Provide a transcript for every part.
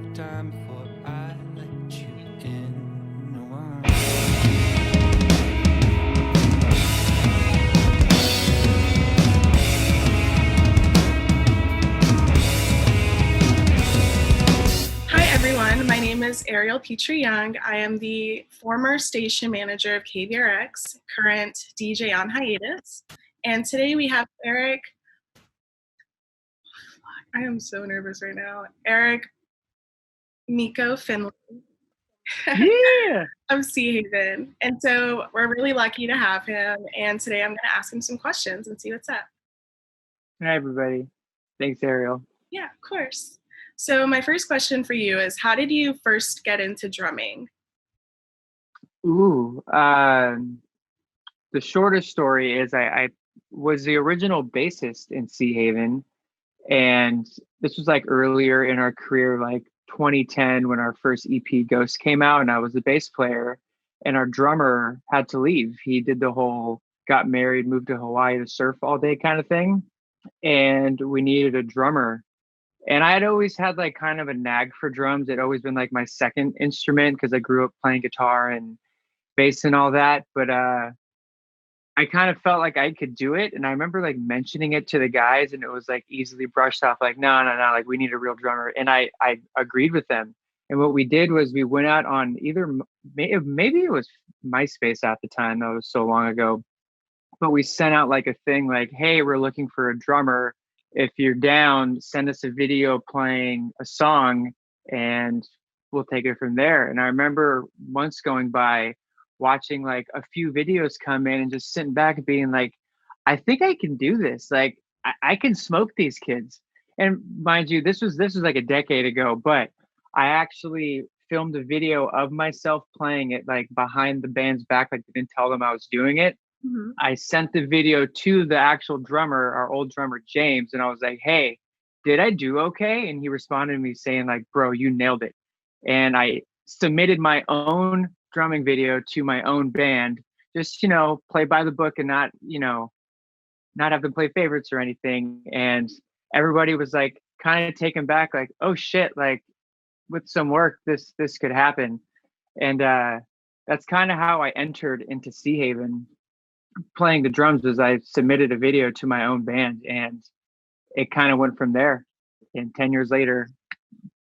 lifetime before I let you in. No, Hi everyone, my name is Ariel Pitre Young. I am the former station manager of KVRX, current DJ on hiatus. And today we have Eric. I am so nervous right now. Eric Miko Finley Yeah. of Seahaven. And so we're really lucky to have him. And today I'm going to ask him some questions and see what's up. Hi, everybody. Thanks, Ariel. Yeah, of course. So my first question for you is, how did you first get into drumming? Ooh, the shortest story is I was the original bassist in Seahaven, and this was like earlier in our career, like 2010, when our first EP Ghost came out, and I was the bass player, and our drummer had to leave. He did the whole got married, moved to Hawaii to surf all day kind of thing, and we needed a drummer. And I had always had like kind of a nag for drums. It always been like my second instrument because I grew up playing guitar and bass and all that. But I kind of felt like I could do it. And I remember like mentioning it to the guys, and it was like easily brushed off like, no, no, no, like we need a real drummer. And I agreed with them. And what we did was we went out on either maybe it was MySpace at the time. That was so long ago. But we sent out like a thing like, hey, we're looking for a drummer. If you're down, send us a video playing a song and we'll take it from there. And I remember months going by watching like a few videos come in and just sitting back and being like, I think I can do this. Like I can smoke these kids. And mind you, this was like a decade ago, but I actually filmed a video of myself playing it like behind the band's back, like didn't tell them I was doing it. Mm-hmm. I sent the video to the actual drummer, our old drummer, James, and I was like, hey, did I do okay? And he responded to me saying, like, bro, you nailed it. And I submitted my own drumming video to my own band, just, play by the book and not, not have them play favorites or anything. And everybody was like kind of taken back, like, oh shit, like with some work, this could happen. And that's kind of how I entered into Seahaven playing the drums. Was I submitted a video to my own band, and it kind of went from there. And 10 years later,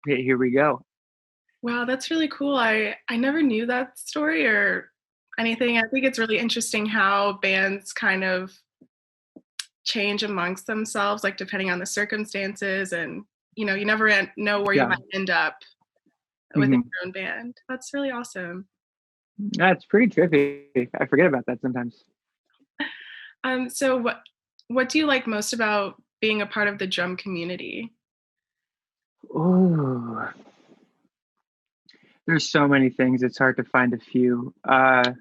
here we go. Wow, that's really cool. I never knew that story or anything. I think it's really interesting how bands kind of change amongst themselves, like depending on the circumstances, and you never know where you might end up within your own band. That's really awesome. That's pretty trippy. I forget about that sometimes. So what do you like most about being a part of the drum community? Oh, there's so many things. It's hard to find a few. I'd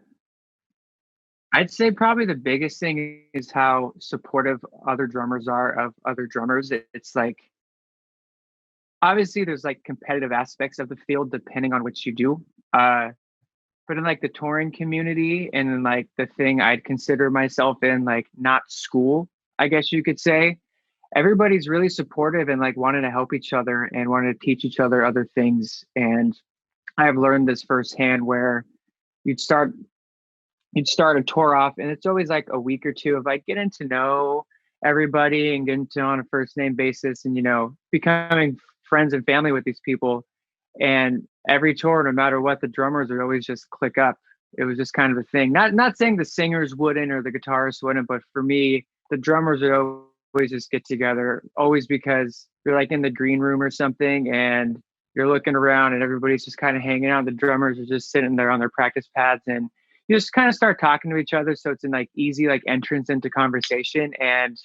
say probably the biggest thing is how supportive other drummers are of other drummers. It's like, obviously there's like competitive aspects of the field depending on what you do. But in like the touring community and in like the thing I'd consider myself in, like not school, I guess you could say, everybody's really supportive and like wanting to help each other and wanting to teach each other other things. And I've learned this firsthand where you'd start a tour off, and it's always like a week or two of like getting to know everybody and getting to know on a first name basis and, becoming friends and family with these people. And every tour, no matter what, the drummers would always just click up. It was just kind of a thing. Not saying the singers wouldn't or the guitarists wouldn't, but for me, the drummers would always just get together, always, because you're like in the green room or something and you're looking around and everybody's just kind of hanging out. The drummers are just sitting there on their practice pads and you just kind of start talking to each other. So it's in like easy like entrance into conversation, and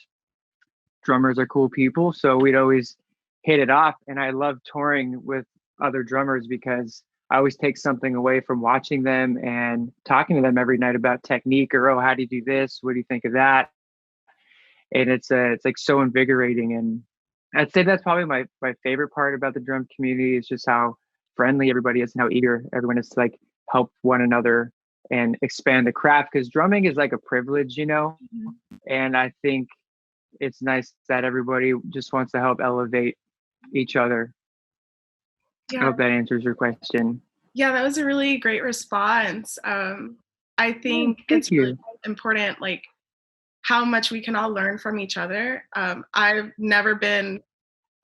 drummers are cool people. So we'd always hit it off. And I love touring with other drummers because I always take something away from watching them and talking to them every night about technique or, oh, how do you do this? What do you think of that? And it's like so invigorating. And I'd say that's probably my favorite part about the drum community is just how friendly everybody is and how eager everyone is to like help one another and expand the craft, because drumming is like a privilege, Mm-hmm. And I think it's nice that everybody just wants to help elevate each other. I Yeah. hope that answers your question. Yeah, that was a really great response. I Yeah, think thank it's really you. important, like how much we can all learn from each other. I've never been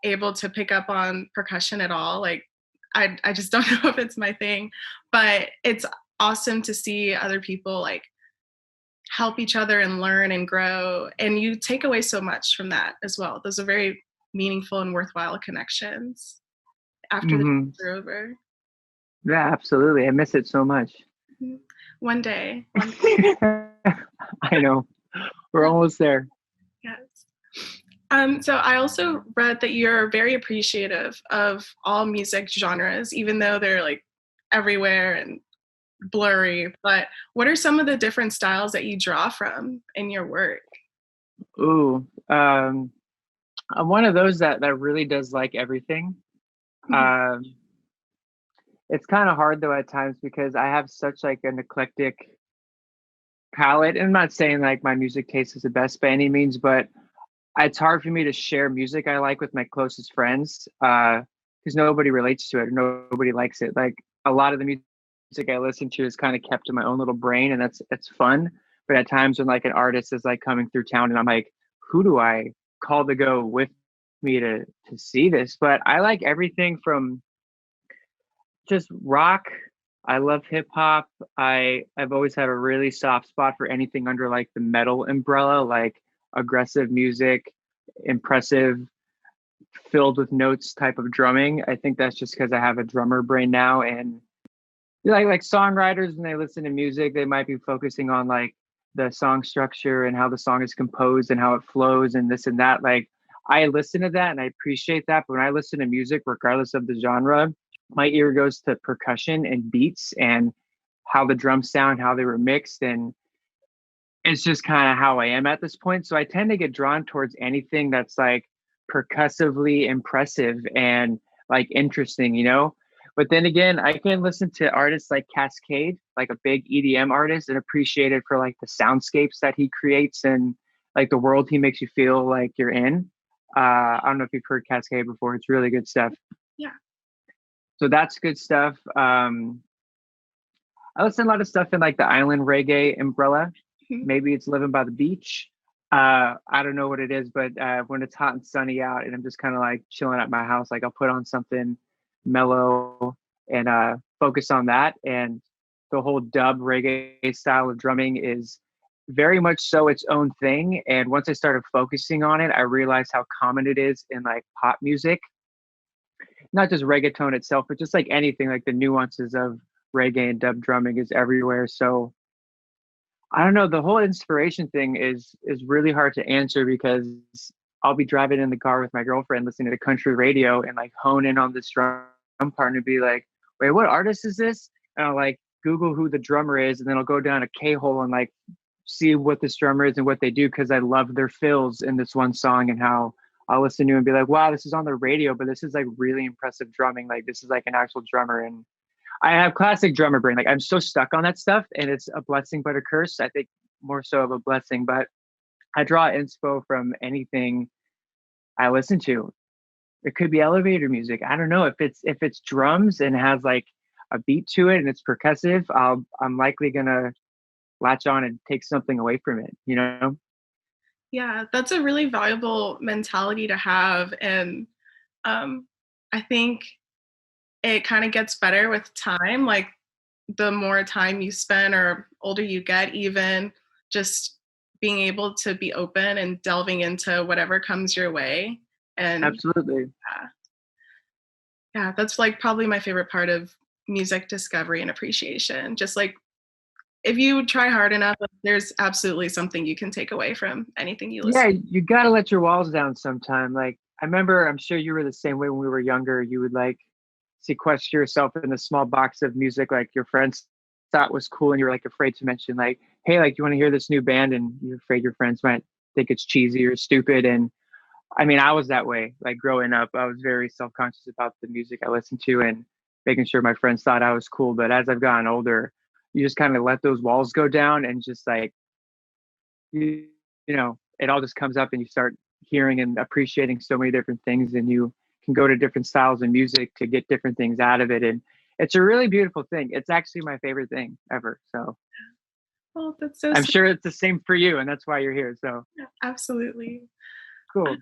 able to pick up on percussion at all. Like, I just don't know if it's my thing, but it's awesome to see other people like help each other and learn and grow. And you take away so much from that as well. Those are very meaningful and worthwhile connections after the Hmm. are over. Yeah, absolutely. I miss it so much. Mhm. One day, one day. I know. We're almost there. Yes. So I also read that you're very appreciative of all music genres, even though they're like everywhere and blurry. But what are some of the different styles that you draw from in your work? Ooh, I'm one of those that really does like everything. Mhm. Um, it's kind of hard though at times because I have such like an eclectic palette. And I'm not saying like my music taste is the best by any means, but it's hard for me to share music I like with my closest friends because nobody relates to it or nobody likes it. Like a lot of the music I listen to is kind of kept in my own little brain, and that's fun. But at times when like an artist is like coming through town, and I'm like, who do I call to go with me to see this? But I like everything from just rock. I love hip hop. I've always had a really soft spot for anything under like the metal umbrella, like aggressive music, impressive, filled with notes type of drumming. I think that's just because I have a drummer brain now, and like songwriters when they listen to music, they might be focusing on like the song structure and how the song is composed and how it flows and this and that. Like I listen to that and I appreciate that, but when I listen to music, regardless of the genre, my ear goes to percussion and beats and how the drums sound, how they were mixed, and it's just kind of how I am at this point. So I tend to get drawn towards anything that's like percussively impressive and like interesting, you know? But then again, I can listen to artists like Cascade, like a big EDM artist, and appreciate it for like the soundscapes that he creates and like the world he makes you feel like you're in. I don't know if you've heard Cascade before. It's really good stuff. Yeah. So that's good stuff. I listen to a lot of stuff in like the island reggae umbrella. Mhm. Maybe it's living by the beach. I don't know what it is, but when it's hot and sunny out and I'm just kind of like chilling at my house, like I'll put on something mellow and focus on that. And the whole dub reggae style of drumming is very much so its own thing. And once I started focusing on it, I realized how common it is in like pop music, not just reggaeton itself, but just like anything, like the nuances of reggae and dub drumming is everywhere. So I don't know. The whole inspiration thing is really hard to answer because I'll be driving in the car with my girlfriend listening to country radio and like hone in on this drum part and be like, wait, what artist is this? And I'll like Google who the drummer is, and then I'll go down a K-hole and like see what this drummer is and what they do because I love their fills in this one song and how I'll listen to and be like, wow, this is on the radio, but this is like really impressive drumming. Like this is like an actual drummer. And I have classic drummer brain. Like I'm so stuck on that stuff, and it's a blessing but a curse. I think more so of a blessing, but I draw inspo from anything I listen to. It could be elevator music. I don't know if it's drums and has like a beat to it and it's percussive. I'm likely gonna latch on and take something away from it. You know? Yeah, that's a really valuable mentality to have. And um, I think it kind of gets better with time. Like the more time you spend or older you get, even just being able to be open and delving into whatever comes your way. And Absolutely. uh, yeah, that's like probably my favorite part of music discovery and appreciation. Just like if you try hard enough, like, there's absolutely something you can take away from anything you listen. Yeah, you gotta let your walls down sometime. Like I remember, I'm sure you were the same way when we were younger. You would like sequester yourself in a small box of music like your friends thought was cool, and you were like afraid to mention like, hey, like you want to hear this new band, and you're afraid your friends might think it's cheesy or stupid. And I mean, I was that way. Like growing up, I was very self-conscious about the music I listened to and making sure my friends thought I was cool. But as I've gotten older, you just kind of let those walls go down and just like you know, it all just comes up and you start hearing and appreciating so many different things, and you can go to different styles of music to get different things out of it. And it's a really beautiful thing. It's actually my favorite thing ever. So Oh, that's so I'm sweet. sure it's the same for you, and that's why you're here. So Absolutely. cool.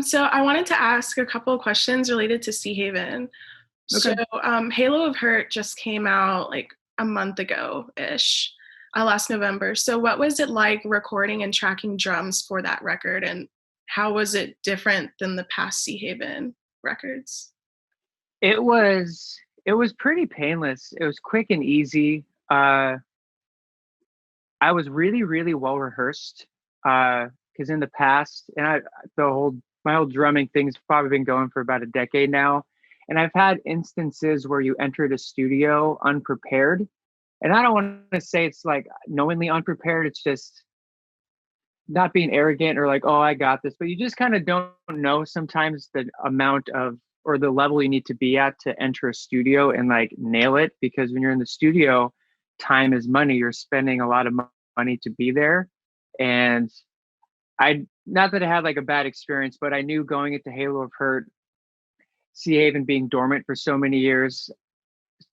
So I wanted to ask a couple of questions related to Seahaven. So, Okay. Halo of Hurt just came out like a month ago-ish, last November. So what was it like recording and tracking drums for that record, and how was it different than the past Seahaven records? It was pretty painless. It was quick and easy. I was really, really well rehearsed. Because in the past, and my whole drumming thing's probably been going for about a decade now. And I've had instances where you enter the studio unprepared. And I don't want to say it's like knowingly unprepared. It's just not being arrogant or like, oh, I got this. But you just kind of don't know sometimes the amount of or the level you need to be at to enter a studio and like nail it. Because when you're in the studio, time is money. You're spending a lot of money to be there. And not that I had like a bad experience, but I knew going into Halo of Hurt, Seahaven being dormant for so many years,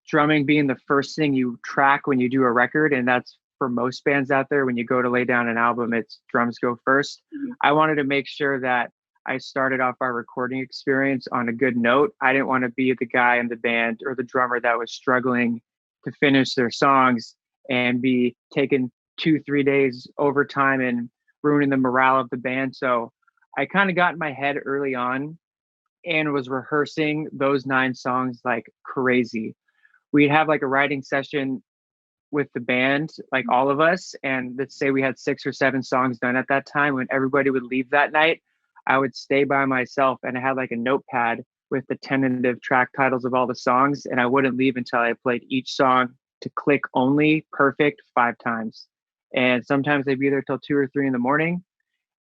drumming being the first thing you track when you do a record, and that's for most bands out there. When you go to lay down an album, it's drums go first. I wanted to make sure that I started off our recording experience on a good note. I didn't want to be the guy in the band or the drummer that was struggling to finish their songs and be taking 2-3 days overtime and ruining the morale of the band. So I kind of got in my head early on and was rehearsing those 9 songs like crazy. We'd have like a writing session with the band, like all of us, and let's say we had 6 or 7 songs done at that time. When everybody would leave that night, I would stay by myself and I had like a notepad with the tentative track titles of all the songs, and I wouldn't leave until I played each song to click only perfect 5 times. And sometimes they'd be there till 2 or 3 in the morning.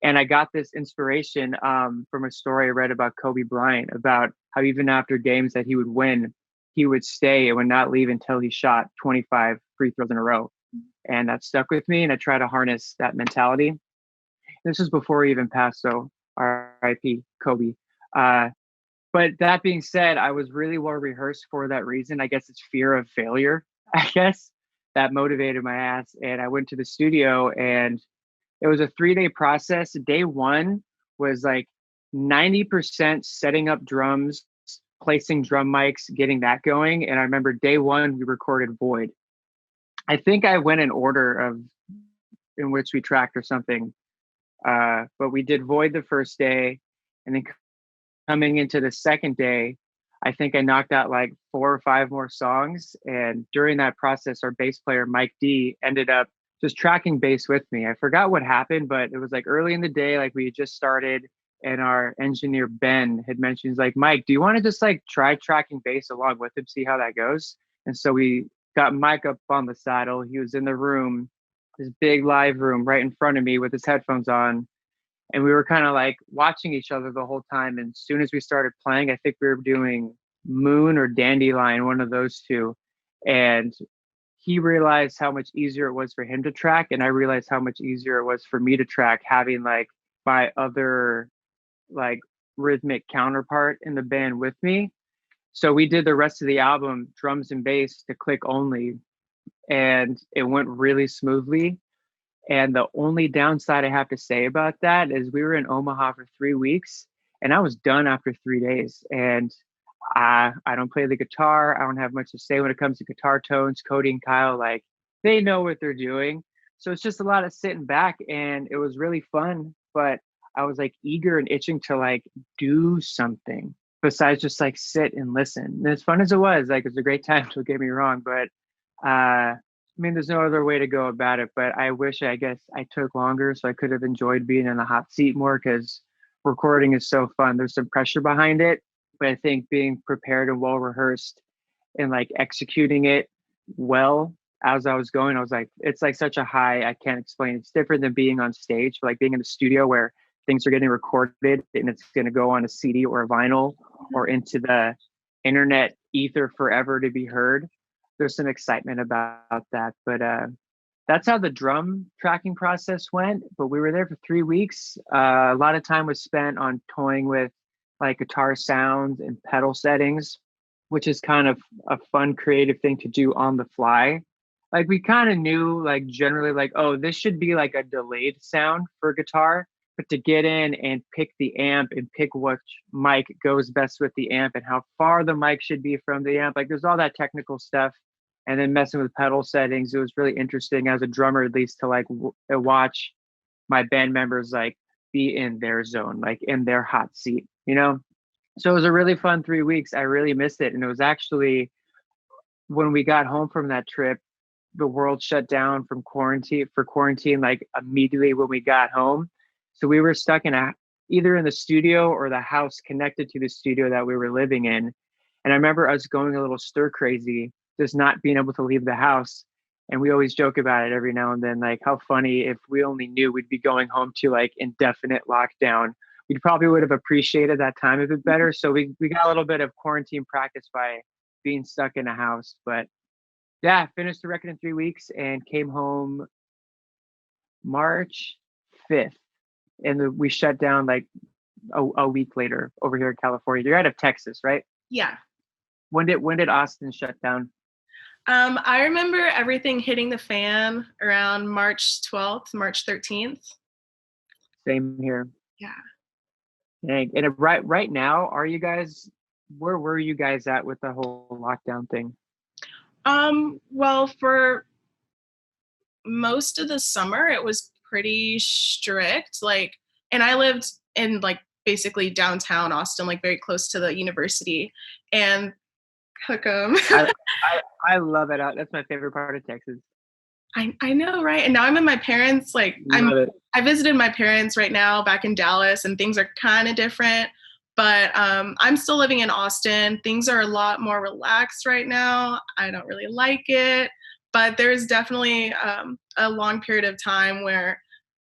And I got this inspiration from a story I read about Kobe Bryant, about how even after games that he would win, he would stay and would not leave until he shot 25 free throws in a row. And that stuck with me. And I try to harness that mentality. This was before he even passed, so RIP Kobe. But that being said, I was really well rehearsed for that reason. I guess it's fear of failure, I guess, that motivated my ass. And I went to the studio, and it was a 3-day process. Day 1 was like 90% setting up drums, placing drum mics, getting that going. And I remember day 1, we recorded Void. I think I went in order of in which we tracked or something. But we did Void the first day, and then coming into the second day, I think I knocked out like 4 or 5 more songs. And during that process, our bass player, Mike D, ended up just tracking bass with me. I forgot what happened, but it was like early in the day, like we had just started, and our engineer, Ben, had mentioned, he's like, Mike, do you want to just like try tracking bass along with him, see how that goes? And so we got Mike up on the saddle. He was in the room, this big live room right in front of me with his headphones on. And we were kind of like watching each other the whole time. And as soon as we started playing, I think we were doing Moon or Dandelion, one of those two. And he realized how much easier it was for him to track. And I realized how much easier it was for me to track, having like my other like rhythmic counterpart in the band with me. So we did the rest of the album, drums and bass to click only. And it went really smoothly. And the only downside I have to say about that is we were in Omaha for 3 weeks, and I was done after 3 days. And I don't play the guitar. I don't have much to say when it comes to guitar tones. Cody and Kyle, like, they know what they're doing. So it's just a lot of sitting back, and it was really fun. But I was like eager and itching to like do something besides just like sit and listen. And as fun as it was, like, it was a great time, don't get me wrong. But I mean, there's no other way to go about it, but I wish, I guess, I took longer so I could have enjoyed being in the hot seat more, because recording is so fun. There's some pressure behind it, but I think being prepared and well rehearsed and like executing it well as I was going, I was like, it's like such a high, I can't explain. It's different than being on stage, like being in the studio where things are getting recorded and it's going to go on a CD or a vinyl or into the internet ether forever to be heard. There's some excitement about that, but that's how the drum tracking process went. But we were there for 3 weeks. A lot of time was spent on toying with like guitar sounds and pedal settings, which is kind of a fun creative thing to do on the fly. Like we kind of knew like generally like, oh, this should be like a delayed sound for guitar, but to get in and pick the amp and pick which mic goes best with the amp and how far the mic should be from the amp, like there's all that technical stuff. And then messing with pedal settings, it was really interesting as a drummer, at least to like watch my band members like be in their zone, like in their hot seat, you know? So it was a really fun 3 weeks. I really missed it. And it was actually when we got home from that trip, the world shut down from quarantine like immediately when we got home. So we were stuck in either in the studio or the house connected to the studio that we were living in. And I remember us going a little stir crazy, just not being able to leave the house. And we always joke about it every now and then, like how funny if we only knew we'd be going home to like indefinite lockdown. We probably would have appreciated that time a bit better. So we got a little bit of quarantine practice by being stuck in a house. But yeah, finished the record in 3 weeks and came home March 5th. And we shut down like a week later over here in California. You're out of Texas, right? Yeah. When did Austin shut down? I remember everything hitting the fan around March 12th, March 13th. Same here. Yeah. Dang. And right now, where were you guys at with the whole lockdown thing? Well, for most of the summer, it was pretty strict. Like, and I lived in like basically downtown Austin, like very close to the university. And Hookem. I love it. That's my favorite part of Texas. I know, right? And now I'm in my parents' like I visited my parents right now back in Dallas, and things are kind of different. But I'm still living in Austin. Things are a lot more relaxed right now. I don't really like it, but there's definitely a long period of time where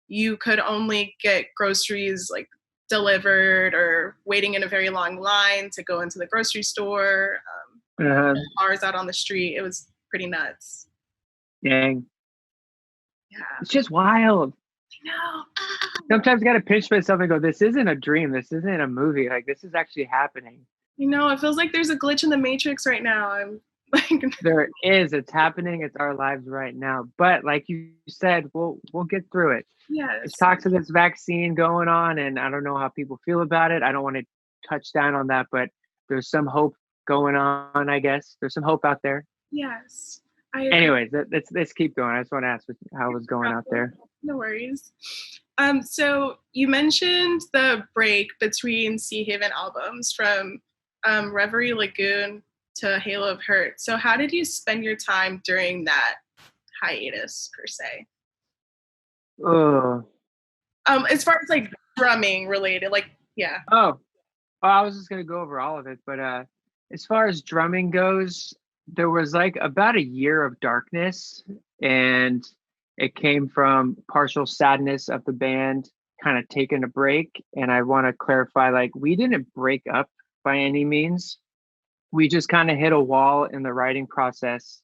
you could only get groceries like delivered or waiting in a very long line to go into the grocery store. Bars out on the street. It was pretty nuts. Dang. Yeah. It's just wild. I know. Sometimes I got to pinch myself and go, this isn't a dream. This isn't a movie. Like, this is actually happening. You know, it feels like there's a glitch in the Matrix right now. I'm like, there is. It's happening. It's our lives right now. But like you said, we'll get through it. Yes. There's talks of this vaccine going on, and I don't know how people feel about it. I don't want to touch down on that, but there's some hope going on, I guess. There's some hope out there. Yes. Anyways, let's keep going. I just want to ask how it was going out there. No worries. So you mentioned the break between Seahaven albums from Reverie Lagoon to Halo of Hurt. So how did you spend your time during that hiatus, per se? As far as like drumming related, like, yeah. Oh, I was just going to go over all of it. But as far as drumming goes, there was like about a year of darkness, and it came from partial sadness of the band kind of taking a break. And I want to clarify, like, we didn't break up by any means. We just kind of hit a wall in the writing process,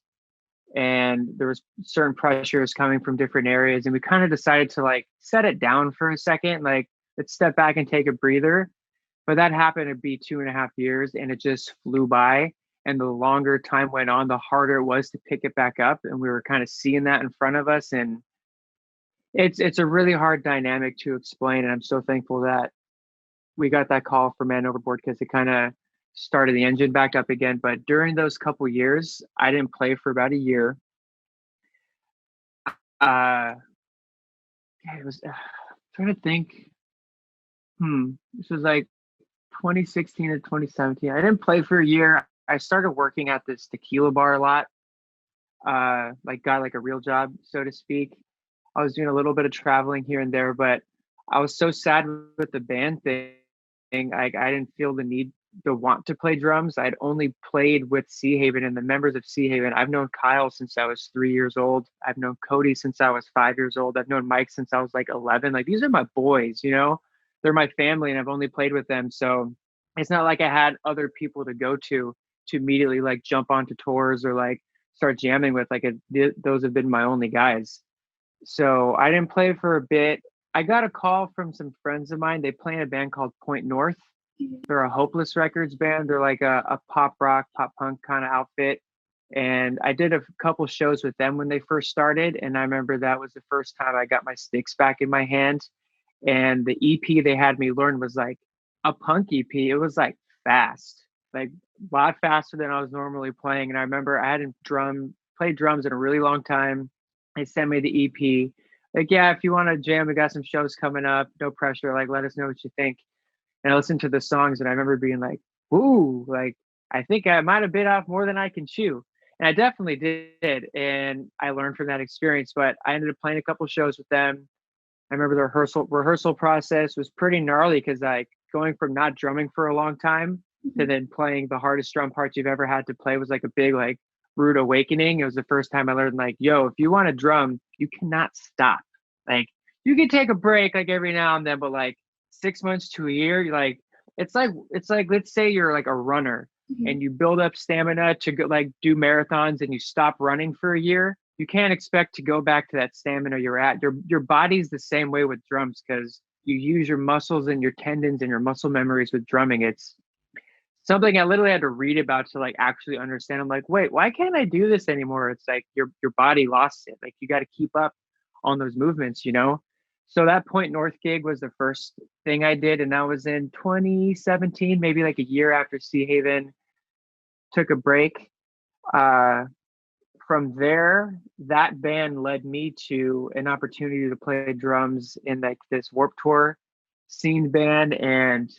and there was certain pressures coming from different areas. And we kind of decided to like set it down for a second, like let's step back and take a breather. But that happened to be 2.5 years, and it just flew by. And the longer time went on, the harder it was to pick it back up. And we were kind of seeing that in front of us. And it's a really hard dynamic to explain. And I'm so thankful that we got that call for Man Overboard, because it kind of started the engine back up again. But during those couple years, I didn't play for about a year. It was trying to think. This was like 2016 to 2017. I didn't play for a year. I started working at this tequila bar a lot. Like got like a real job, so to speak. I was doing a little bit of traveling here and there, but I was so sad with the band thing. I didn't feel the want to play drums. I'd only played with Seahaven and the members of Seahaven. I've known Kyle since I was 3 years old. I've known Cody since I was 5 years old. I've known Mike since I was like 11. Like, these are my boys, you know? They're my family, and I've only played with them. So it's not like I had other people to go to immediately like jump onto tours or like start jamming with. Like, those have been my only guys. So I didn't play for a bit. I got a call from some friends of mine. They play in a band called Point North. They're a Hopeless Records band. They're like a pop rock, pop punk kind of outfit. And I did a couple shows with them when they first started. And I remember that was the first time I got my sticks back in my hand. And the EP they had me learn was like a punk EP. It was like fast, like a lot faster than I was normally playing. And I remember I hadn't played drums in a really long time. They sent me the EP. Like, yeah, if you want to jam, we got some shows coming up. No pressure. Like, let us know what you think. And I listened to the songs and I remember being like, ooh, like I think I might have bit off more than I can chew. And I definitely did. And I learned from that experience. But I ended up playing a couple shows with them. I remember the rehearsal process was pretty gnarly because like going from not drumming for a long time to then playing the hardest drum parts you've ever had to play was like a big like rude awakening. It was the first time I learned like, yo, if you want to drum, you cannot stop. Like you can take a break like every now and then, but like 6 months to a year, you're like it's like let's say you're like a runner and you build up stamina to go like do marathons and you stop running for a year. You can't expect to go back to that stamina you're at. Your body's the same way with drums because you use your muscles and your tendons and your muscle memories with drumming. It's something I literally had to read about to like actually understand. I'm like, wait, why can't I do this anymore? It's like your body lost it. Like you got to keep up on those movements, you know? So that Point North gig was the first thing I did. And that was in 2017, maybe like a year after Seahaven took a break. From there, that band led me to an opportunity to play drums in like this Warped Tour scene band. And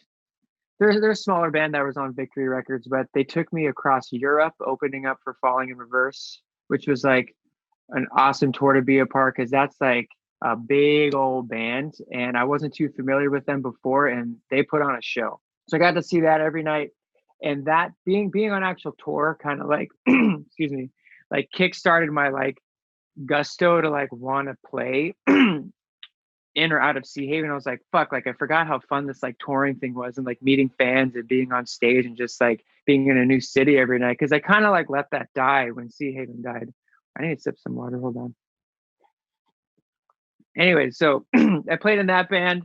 there's a smaller band that was on Victory Records, but they took me across Europe, opening up for Falling in Reverse, which was like an awesome tour to be a part because that's like a big old band. And I wasn't too familiar with them before, and they put on a show. So I got to see that every night. And that being on actual tour kind of like, excuse me, like kick-started my like gusto to like want to play in or out of Seahaven. I was like, fuck, like I forgot how fun this like touring thing was and like meeting fans and being on stage and just like being in a new city every night. Cause I kind of like let that die when Seahaven died. I need to sip some water. Hold on. Anyway, so I played in that band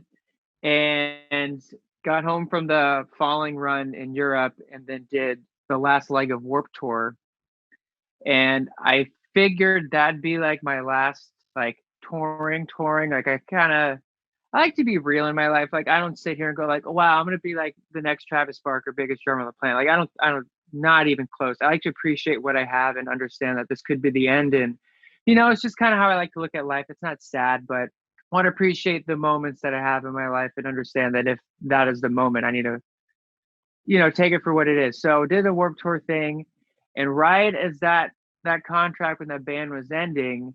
and got home from the Falling run in Europe and then did the last leg of Warped Tour. And I figured that'd be like my last like touring. Like I like to be real in my life. Like I don't sit here and go like, oh, wow, I'm gonna be like the next Travis Barker, biggest drummer on the planet. Like I don't, not even close. I like to appreciate what I have and understand that this could be the end. And you know, it's just kind of how I like to look at life. It's not sad, but I want to appreciate the moments that I have in my life and understand that if that is the moment, I need to, you know, take it for what it is. So did the Warped Tour thing. And right as that contract with that band was ending,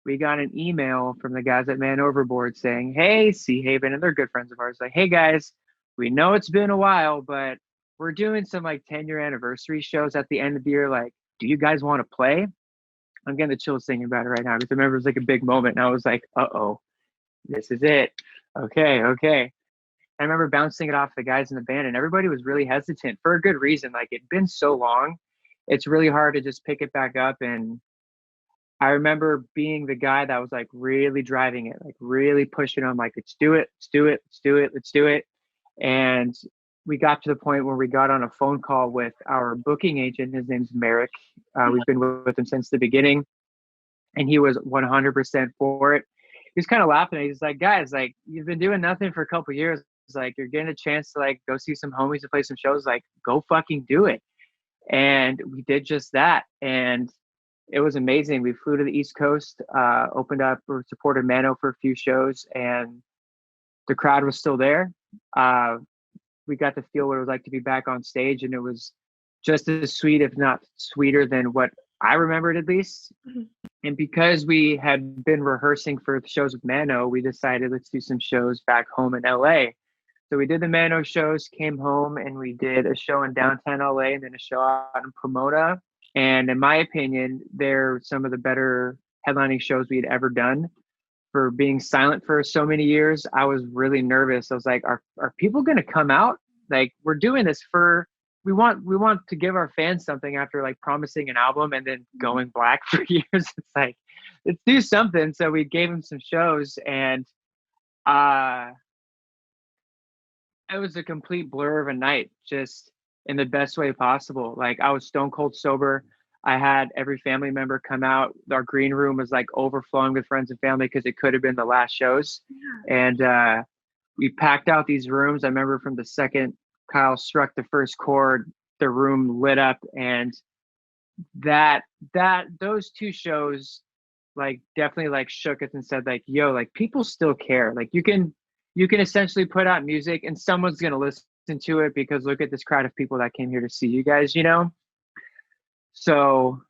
we got an email from the guys at Man Overboard saying, hey, Seahaven, and they're good friends of ours, like, hey guys, we know it's been a while, but we're doing some like 10-year anniversary shows at the end of the year. Like, do you guys want to play? I'm getting the chills thinking about it right now because I remember it was like a big moment. And I was like, uh-oh, this is it. Okay. I remember bouncing it off the guys in the band and everybody was really hesitant for a good reason. Like it'd been so long, it's really hard to just pick it back up. And I remember being the guy that was like really driving it, like really pushing on, like, let's do it. And we got to the point where we got on a phone call with our booking agent. His name's Merrick. We've been with him since the beginning and he was 100% for it. He was kind of laughing. He's like, guys, like you've been doing nothing for a couple of years. It's like, you're getting a chance to like go see some homies and play some shows, like go fucking do it. And we did just that. And it was amazing. We flew to the East Coast, opened up or supported Mano for a few shows and the crowd was still there. We got to feel what it was like to be back on stage and it was just as sweet, if not sweeter than what I remembered at least. And because we had been rehearsing for the shows with Mano, we decided let's do some shows back home in LA. So we did the Mano shows, came home, and we did a show in downtown LA and then a show out in Pomona. And in my opinion, they're some of the better headlining shows we had ever done. For being silent for so many years, I was really nervous. I was like, are people going to come out? Like, we're doing this for, we want to give our fans something after like promising an album and then going black for years. It's like, let's do something. So we gave them some shows and It was a complete blur of a night, just in the best way possible. Like I was stone cold sober. I had every family member come out. Our green room was like overflowing with friends and family because it could have been the last shows. Yeah. And we packed out these rooms. I remember from the second Kyle struck the first chord, the room lit up, and those two shows like definitely like shook us and said like, yo, like people still care. Like you can essentially put out music and someone's gonna listen to it because look at this crowd of people that came here to see you guys, you know? So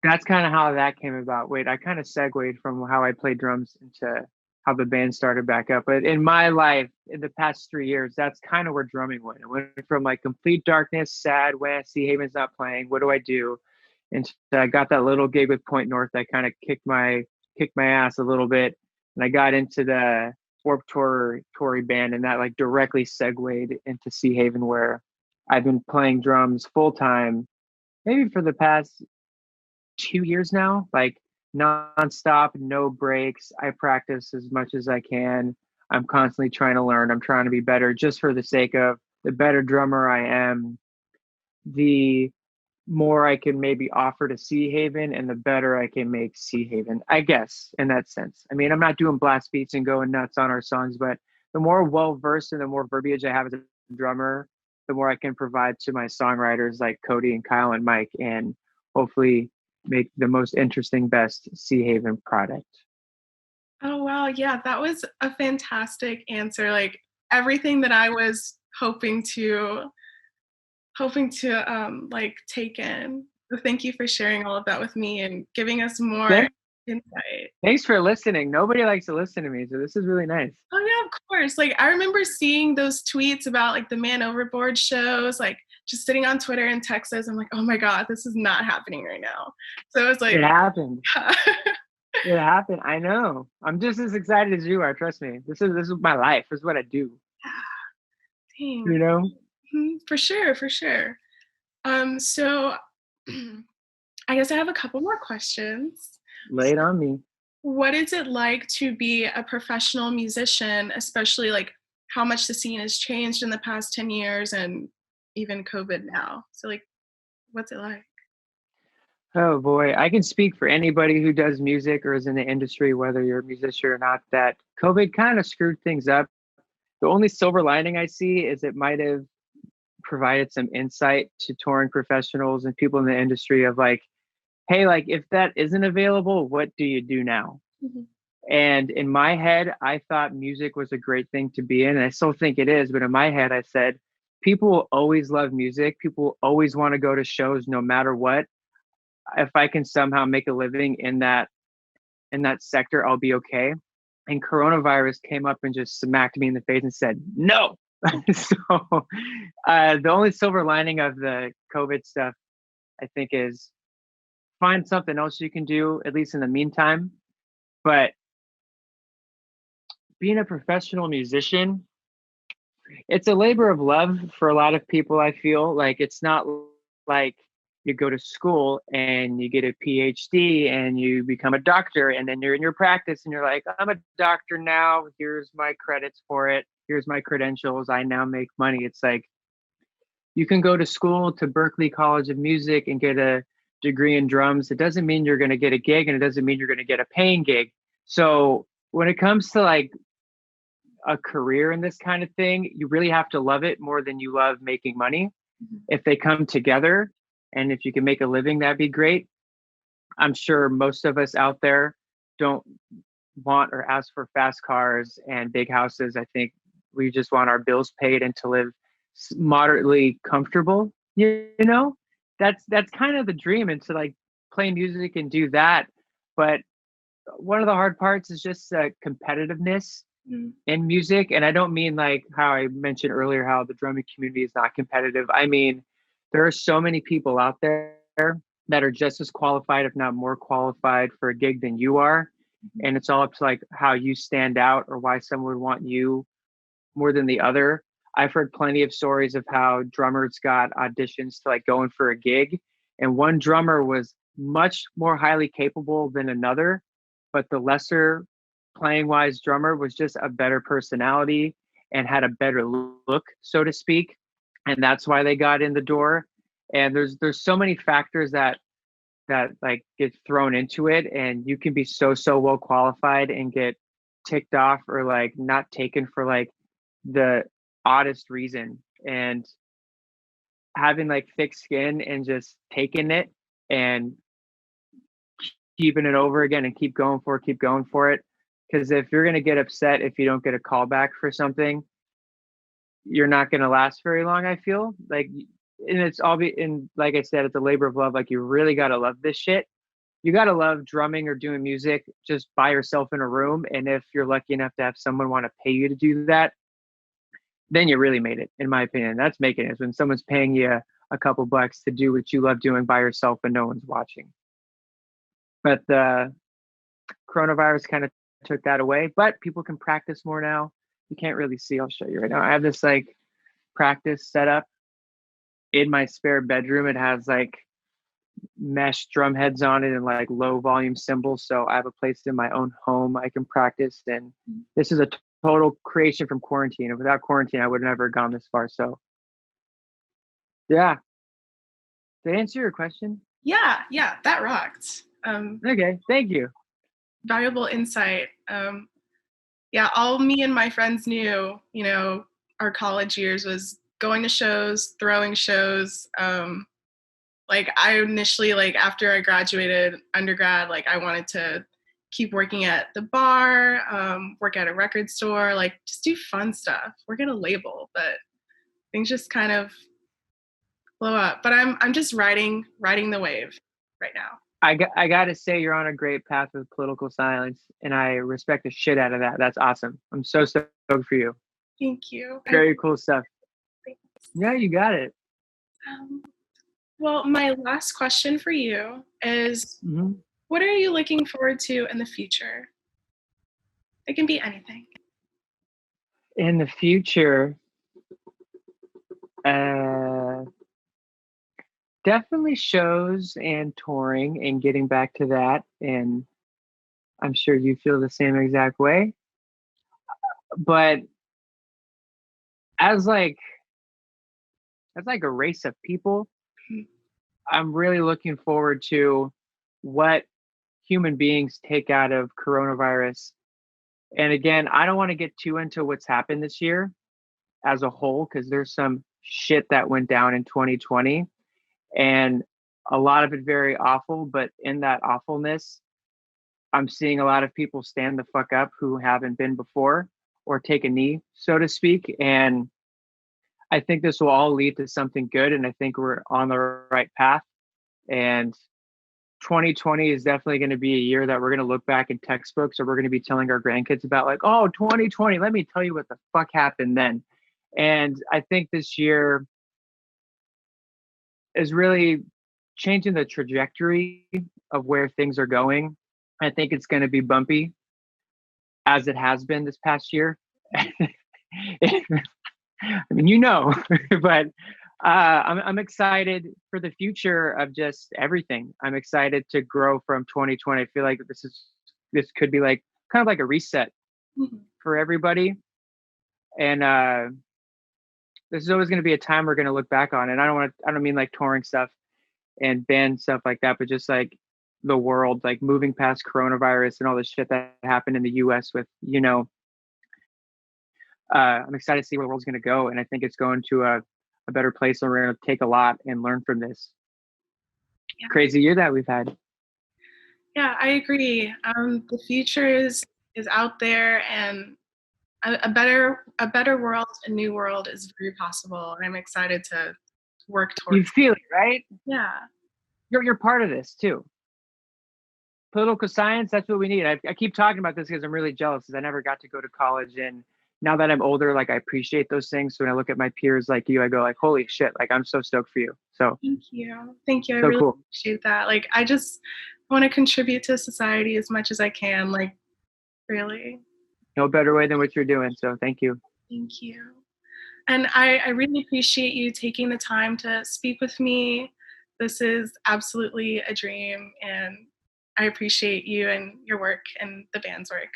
that's kind of how that came about. Wait, I kind of segued from how I played drums into how the band started back up. But in my life, in the past 3 years, that's kind of where drumming went. It went from like complete darkness, sad, when Seahaven's not playing, what do I do? And I got that little gig with Point North that kind of kicked my ass a little bit. And I got into the Warped Tour Tory band, and that like directly segued into Seahaven, where I've been playing drums full time, maybe for the past 2 years now, like nonstop, no breaks. I practice as much as I can. I'm constantly trying to learn. I'm trying to be better just for the sake of the better drummer I am, the more I can maybe offer to Seahaven and the better I can make Seahaven, I guess, in that sense. I mean, I'm not doing blast beats and going nuts on our songs, but the more well versed and the more verbiage I have as a drummer, the more I can provide to my songwriters like Cody and Kyle and Mike, and hopefully make the most interesting, best Seahaven product. Oh wow, yeah, that was a fantastic answer. Like everything that I was hoping to like take in. So thank you for sharing all of that with me and giving us more Thanks, insight. thanks for listening. Nobody likes to listen to me, so this is really nice. Oh yeah, of course. Like I remember seeing those tweets about like the Man Overboard shows, like just sitting on Twitter in Texas. I'm like, oh my God, this is not happening right now. So it was like, It happened. yeah. It happened. I know. I'm just as excited as you are. Trust me. This is my life. This is what I do. Dang. You know. For sure, for sure. So I guess I have a couple more questions. Lay it on me. What is it like to be a professional musician, especially like how much the scene has changed in the past 10 years and even COVID now? So like, what's it like? Oh boy, I can speak for anybody who does music or is in the industry, whether you're a musician or not, that COVID kind of screwed things up. The only silver lining I see is it might have provided some insight to touring professionals and people in the industry of like, hey, like if that isn't available, what do you do now? Mhm. And in my head, I thought music was a great thing to be in. And I still think it is. But in my head, I said, people will always love music. People will always want to go to shows no matter what. If I can somehow make a living in that sector, I'll be okay. And coronavirus came up and just smacked me in the face and said, no. So the only silver lining of the COVID stuff, I think, is find something else you can do, at least in the meantime. But being a professional musician, it's a labor of love for a lot of people. I feel like it's not like you go to school and you get a PhD and you become a doctor and then you're in your practice and you're like, I'm a doctor now. Here's my credits for it. Here's my credentials. I now make money. It's like you can go to school to Berklee College of Music and get a degree in drums. It doesn't mean you're going to get a gig, and it doesn't mean you're going to get a paying gig. So when it comes to like a career in this kind of thing, you really have to love it more than you love making money. If they come together and if you can make a living, that'd be great. I'm sure most of us out there don't want or ask for fast cars and big houses. I think we just want our bills paid and to live moderately comfortable. You know, that's kind of the dream, and to like play music and do that. But one of the hard parts is just competitiveness Mm. in music. And I don't mean like how I mentioned earlier, how the drumming community is not competitive. I mean, there are so many people out there that are just as qualified, if not more qualified for a gig than you are. And it's all up to like how you stand out or why someone would want you more than the other. I've heard plenty of stories of how drummers got auditions to like go in for a gig, and one drummer was much more highly capable than another, but the lesser playing wise drummer was just a better personality and had a better look, so to speak. And that's why they got in the door. And there's so many factors that like get thrown into it, and you can be so well qualified and get ticked off or like not taken for like the oddest reason. And having like thick skin and just taking it and keeping it over again and keep going for it. Because if you're going to get upset if you don't get a call back for something, you're not going to last very long, I feel like. And it's all and like I said, it's a labor of love. Like, you really got to love this shit. You got to love drumming or doing music just by yourself in a room. And if you're lucky enough to have someone want to pay you to do that, then you really made it, in my opinion. That's making it, when someone's paying you a couple bucks to do what you love doing by yourself and no one's watching. But the coronavirus kind of took that away, but people can practice more now. You can't really see. I'll show you right now. I have this like practice set up in my spare bedroom. It has like mesh drum heads on it and like low volume cymbals. So I have a place in my own home I can practice. And this is a total creation from quarantine. And without quarantine, I would have never gone this far. So yeah. Did I answer your question? Yeah, that rocked. Okay, thank you. Valuable insight. Yeah, all me and my friends knew, our college years was going to shows, throwing shows. Like, I initially, like, after I graduated undergrad, like, I wanted to keep working at the bar, work at a record store, like, just do fun stuff, work at a label. But things just kind of blow up. But I'm just riding the wave right now. I got to say, you're on a great path with political science, and I respect the shit out of that. That's awesome. I'm so stoked for you. Thank you. Very cool stuff. Thanks. Yeah, you got it. Well, my last question for you is, what are you looking forward to in the future? It can be anything. In the future, definitely shows and touring and getting back to that. And I'm sure you feel the same exact way. But as like a race of people, I'm really looking forward to what human beings take out of coronavirus. And again, I don't want to get too into what's happened this year as a whole, because there's some shit that went down in 2020. And a lot of it very awful, but in that awfulness, I'm seeing a lot of people stand the fuck up who haven't been before, or take a knee, so to speak. And I think this will all lead to something good. And I think we're on the right path. And 2020 is definitely going to be a year that we're going to look back in textbooks, or we're going to be telling our grandkids about, like, oh, 2020, let me tell you what the fuck happened then. And I think this year is really changing the trajectory of where things are going. I think it's going to be bumpy, as it has been this past year. I mean, but I'm excited for the future of just everything. I'm excited to grow from 2020. I feel like this could be like kind of like a reset for everybody. And this is always going to be a time we're going to look back on. And I don't mean like touring stuff and band stuff like that, but just like the world, like moving past coronavirus and all the shit that happened in the US with, I'm excited to see where the world's going to go. And I think it's going to a better place, and we're going to take a lot and learn from this crazy year that we've had. Yeah, I agree. The future is out there, and a better world, a new world is very possible. And I'm excited to work towards. You feel it, right? Yeah. You're part of this too. Political science, that's what we need. I keep talking about this because I'm really jealous, because I never got to go to college, and now that I'm older, like, I appreciate those things. So when I look at my peers like you, I go like, holy shit, like, I'm so stoked for you. So thank you. I so really cool. appreciate that. Like, I just want to contribute to society as much as I can. Like, really. No better way than what you're doing. So thank you. Thank you. And I really appreciate you taking the time to speak with me. This is absolutely a dream, and I appreciate you and your work and the band's work.